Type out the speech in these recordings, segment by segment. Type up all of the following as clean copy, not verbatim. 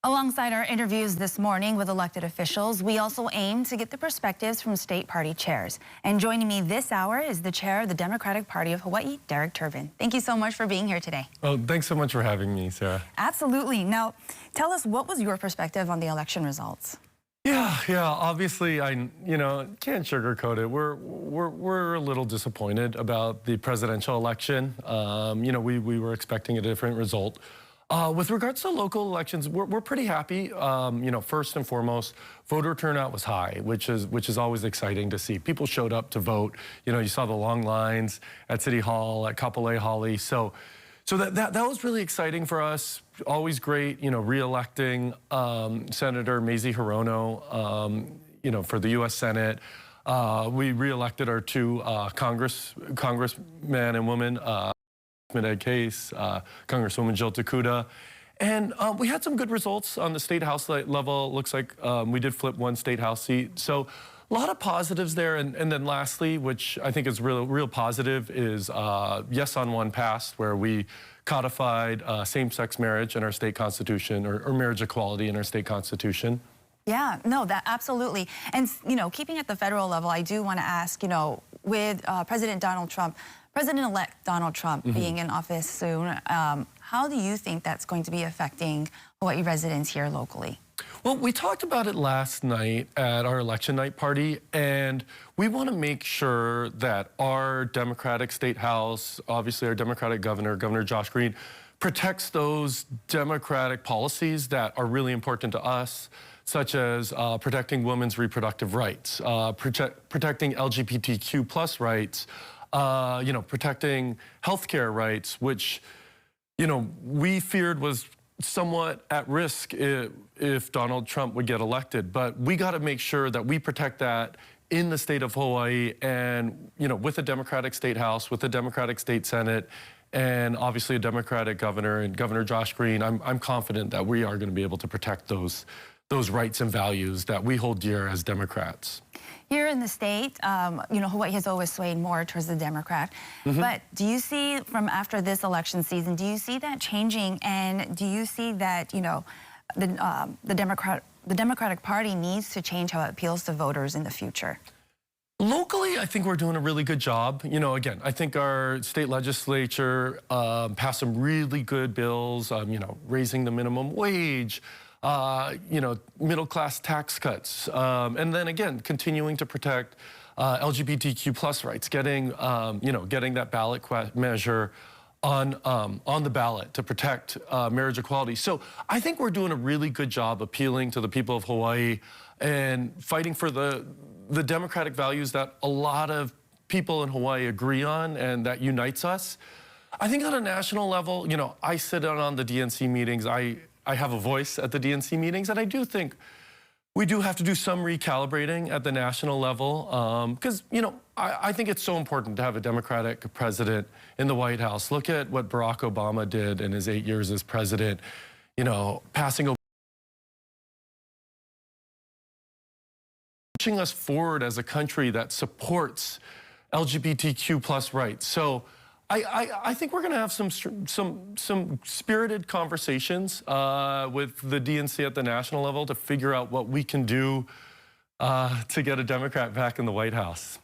Alongside our interviews this morning with elected officials, we also aim to get the perspectives from state party chairs. And joining me this hour is the chair of the Democratic Party of Hawaii, Derek Turban. Thank you so much for being here today. Oh, thanks so much for having me, Sarah. Absolutely. Now, tell us, what was your perspective on the election results? Yeah. Obviously, I can't sugarcoat it. We're a little disappointed about the presidential election. We were expecting a different result. With regards to local elections, we're pretty happy. First and foremost, voter turnout was high, which is always exciting to see. People showed up to vote. You saw the long lines at City Hall, at Kapolei Hali. So that was really exciting for us. Always great, re-electing Senator Mazie Hirono, for the U.S. Senate. We re-elected our two congressmen and women. Ed Case, Congresswoman Jill Takuda. And we had some good results on the state house level. Looks like we did flip one state house seat. So a lot of positives there. And then lastly, which I think is real positive, is Yes on One passed, where we codified same-sex marriage in our state constitution, or marriage equality in our state constitution. Yeah, no, that absolutely. And, keeping at the federal level, I do want to ask, with President-elect Donald Trump being in office soon, how do you think that's going to be affecting Hawaii residents here locally? Well, we talked about it last night at our election night party, and we want to make sure that our Democratic State House, obviously our Democratic Governor, Governor Josh Green, protects those Democratic policies that are really important to us, such as protecting women's reproductive rights, protecting LGBTQ plus rights, protecting healthcare rights, which, we feared was somewhat at risk if Donald Trump would get elected. But we got to make sure that we protect that in the state of Hawaii, and, with a Democratic State House, with a Democratic State Senate, and obviously a Democratic Governor and Governor Josh Green. I'm confident that we are going to be able to protect those rights and values that we hold dear as Democrats. Here in the state, Hawaii has always swayed more towards the Democrat. But do you see, from after this election season, do you see that changing? And do you see that, the Democratic Party needs to change how it appeals to voters in the future? Locally, I think we're doing a really good job. Again, I think our state legislature passed some really good bills, raising the minimum wage, middle-class tax cuts, and then again, continuing to protect LGBTQ plus rights, getting that ballot measure on the ballot to protect marriage equality. So I think we're doing a really good job appealing to the people of Hawaii and fighting for the democratic values that a lot of people in Hawaii agree on and that unites us. I think on a national level, I sit on the DNC meetings. I have a voice at the DNC meetings, and I do think we do have to do some recalibrating at the national level, because, I think it's so important to have a Democratic president in the White House. Look at what Barack Obama did in his 8 years as president, pushing us forward as a country that supports LGBTQ plus rights. So I think we're going to have some spirited conversations with the DNC at the national level to figure out what we can do to get a Democrat back in the White House.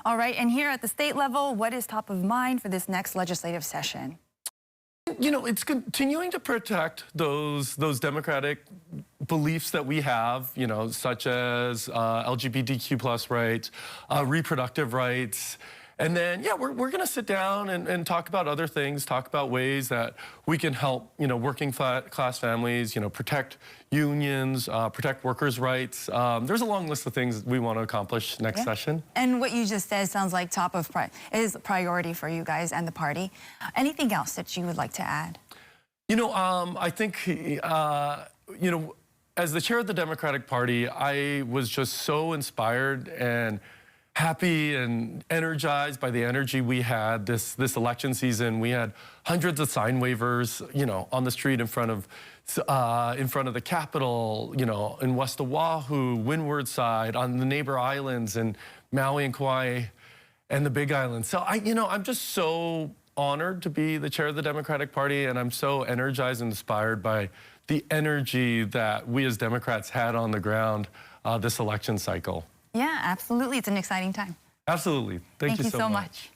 All right, and here at the state level, what is top of mind for this next legislative session? It's continuing to protect those democratic beliefs that we have, such as LGBTQ plus rights, reproductive rights. And then, we're going to sit down and talk about other things, talk about ways that we can help, working class families, protect unions, protect workers' rights. There's a long list of things we want to accomplish next session. And what you just said sounds like is priority for you guys and the party. Anything else that you would like to add? I think, as the chair of the Democratic Party, I was just so inspired and happy and energized by the energy we had this election season. We had hundreds of sign waivers, on the street in front of the Capitol, in West Oahu, Windward Side, on the neighbor islands, and Maui and Kauai, and the Big Island. So I'm just so honored to be the chair of the Democratic Party, and I'm so energized and inspired by the energy that we as Democrats had on the ground this election cycle. Yeah, absolutely. It's an exciting time. Absolutely. Thank you so much.